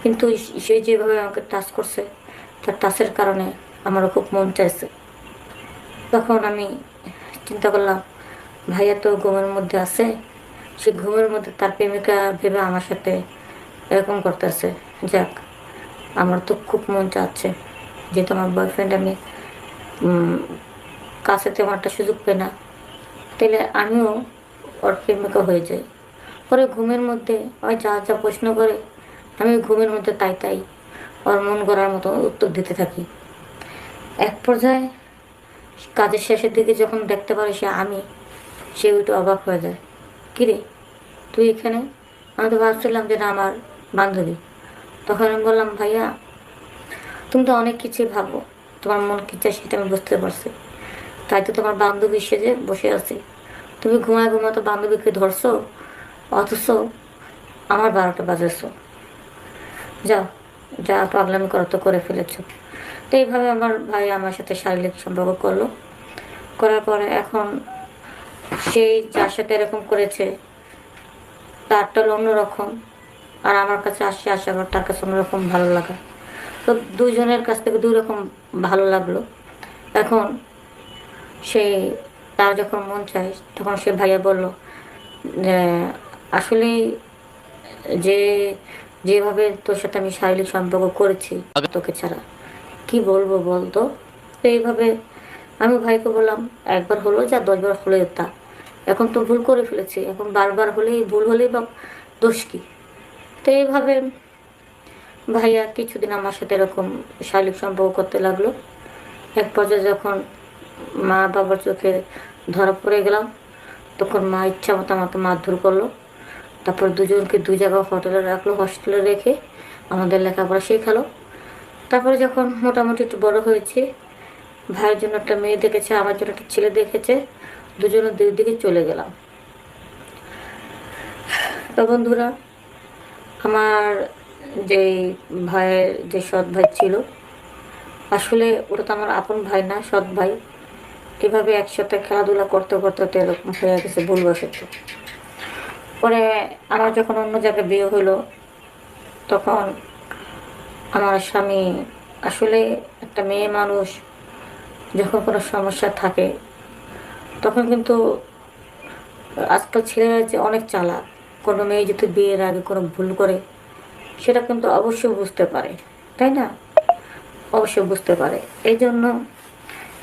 কিন্তু সে যেভাবে আমাকে টাচ করছে, তার টাচের কারণে আমারও খুব মন চাইছে। তখন আমি চিন্তা করলাম, ভাইয়া তো ঘুমের মধ্যে আছে, সে ঘুমের মধ্যে তার প্রেমিকা ভেবে আমার সাথে এরকম করতেছে। যাক, আমার তো খুব মন চাচ্ছে, যেহেতু আমার বয়ফ্রেন্ড আমি কাছে তেমন একটা সুযোগ পাই না, তাহলে আমিও ওর প্রেমিকা হয়ে যাই। পরে ঘুমের মধ্যে ওই যা যা প্রশ্ন করে, আমি ঘুমের মধ্যে তাই তাই ওর মন গড়ার মতো উত্তর দিতে থাকি। এক পর্যায়ে কাজের শেষের দিকে যখন দেখতে পারে সে একটু অবাক হয়ে যায়। কিরে, তুই এখানে? আমি তো ভাবছিলাম যে না, আমার বান্ধবী। তখন আমি বললাম, ভাইয়া তুমি তো অনেক কিছুই ভাবো, তোমার মন কি চায় সেটা আমি বুঝতে পারছি, তাই তো তোমার বান্ধবী সেজে বসে আছি। তুমি ঘুমায় তো বান্ধবীকে ধরছো, অথচ আমার 12টা বাজেছো। যাও, যা পাগলামি করো তো করে ফেলেছো। তো এইভাবে আমার ভাই আমার সাথে শারীরিক সম্পর্ক করলো। করার পরে এখন সেই যার সাথে এরকম করেছে তারটা হলো অন্যরকম, আর আমার কাছে আসে আবার তার কাছে অন্যরকম ভালো লাগা। তো দুজনের কাছ থেকে দুই রকম ভালো লাগলো। এখন সে তার যখন মন চায় তখন সে ভাইয়া বলল যে আসলে যে যেভাবে তোর সাথে আমি শারীরিক সম্পর্ক করেছি তোকে ছাড়া, কি বলবো বলতো। তো এইভাবে আমি ভাইকে বললাম, একবার হলো যা, 10বার হলে তা, এখন তো ভুল করে ফেলেছি, এখন বারবার হলেই ভুল হলেই বা দোষ কি। তো এইভাবে ভাইয়া কিছুদিন আমার সাথে এরকম শারীরিক সম্পর্ক করতে লাগলো। এক পর্যায়ে যখন মা বাবার চোখে ধরা পড়ে গেলাম, তখন মা ইচ্ছা মতো আমাকে মারধর করলো। তারপর দুজনকে দুই জায়গায় হোটেলে রাখলো, হস্টেলে রেখে আমাদের লেখাপড়া শেখালো। তারপরে যখন মোটামুটি একটু বড় হয়েছে, ভাইয়ের জন্য একটা মেয়ে দেখেছে, আমার জন্য একটা ছেলে দেখেছে, দুজনের দুই দিকে চলে গেলাম। তো বন্ধুরা, আমার যে ভাইয়ের যে সৎ ভাই ছিল, আসলে ওটা তো আমার আপন ভাই না, সৎ ভাই। এভাবে একসাথে খেলাধুলা করতে করতে তো এরকম হয়ে গেছে ভুলবশত। পরে আমার যখন অন্য জায়গায় বিয়ে হলো, তখন আমার স্বামী আসলে একটা মেয়ে মানুষ যখন কোনো সমস্যা থাকে, তখন কিন্তু আজকাল ছেলেরা যে অনেক চালাক, কোনো মেয়ে যদি বিয়ের আগে কোনো ভুল করে সেটা কিন্তু অবশ্যই বুঝতে পারে, তাই না? অবশ্যই বুঝতে পারে। এই জন্য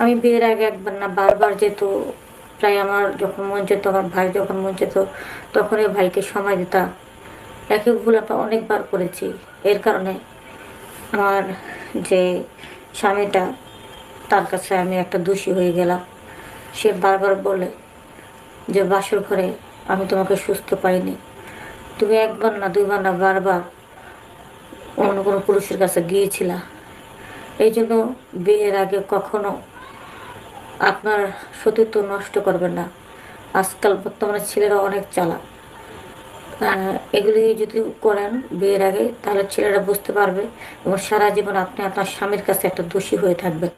আমি বিয়ের আগে একবার না বারবার যেত, প্রায় আমার যখন মন যেত, আমার ভাই যখন মন যেত তখনই ভাইকে সময় দিতাম। একই ভুল আমরা অনেকবার করেছি। এর কারণে আমার যে স্বামীটা, তার কাছে আমি একটা দোষী হয়ে গেলাম। সে বারবার বলে যে বাসর ঘরে আমি তোমাকে সুস্থ পাইনি, তুমি একবার না দুইবার না বারবার অন্য কোনো পুরুষের কাছে গিয়েছিলা। এই জন্য বিয়ের আগে কখনো আপনার সতীত্ব নষ্ট করবেন না। আজকাল বর্তমানে ছেলেরা অনেক চালাক। এগুলি যদি করেন বিয়ের আগে, তাহলে ছেলেরা বুঝতে পারবে এবং সারা জীবন আপনি আপনার স্বামীর কাছে একটা দোষী হয়ে থাকবেন।